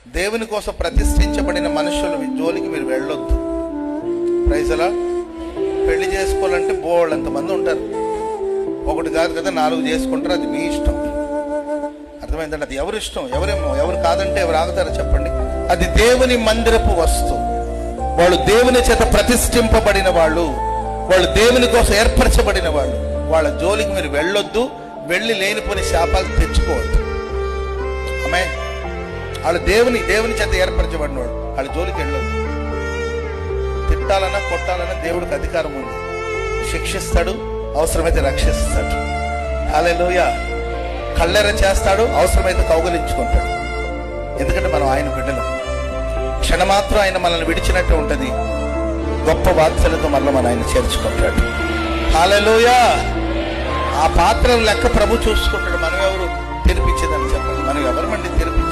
దేవుని కోసం ప్రతిష్ఠించబడిన మనుషుల జోలికి మీరు వెళ్ళొద్దు. ప్రైజలా. పెళ్లి చేసుకోవాలంటే బోళ్ళంత మంది ఉంటారు. ఒకటి కాదు కదా, 4 చేసుకుంటారు. అది మీ ఇష్టం. అర్థమైందండి? అది ఎవరి ఇష్టం. ఎవరు కాదంటే ఎవరు ఆగుతారో చెప్పండి. అది దేవుని మందిరపు వస్తువు. వాళ్ళు దేవుని చేత ప్రతిష్ఠింపబడిన వాళ్ళు, వాళ్ళు దేవుని కోసం ఏర్పరచబడిన వాళ్ళు. వాళ్ళ జోలికి మీరు వెళ్ళొద్దు. వెళ్ళి లేనిపోని శాపాలు తెచ్చుకోవద్దు. ఆమె వాళ్ళు దేవుని చేత ఏర్పరచబడిన వాడు. వాళ్ళ జోలికి వెళ్ళొద్దు. తిట్టాలన్నా కొట్టాలన్నా దేవుడికి అధికారం ఉంది. శిక్షిస్తాడు, అవసరమైతే రక్షిస్తాడు. హల్లెలూయా. కళ్ళెర చేస్తాడు, అవసరమైతే కౌగలించుకుంటాడు. ఎందుకంటే మనం ఆయన బిడ్డలం. క్షణమాత్రం ఆయన మనల్ని విడిచినట్టు ఉంటుంది. గొప్ప వాత్సల్యతో మనల్ని ఆయన చేర్చుకుంటాడు. హల్లెలూయా. ఆ పాత్రల లెక్క ప్రభు చూసుకుంటాడు. మనం ఎవరు తెరిపించేదని చెప్పండి. మనం ఎవరమండి తెరిపించేది?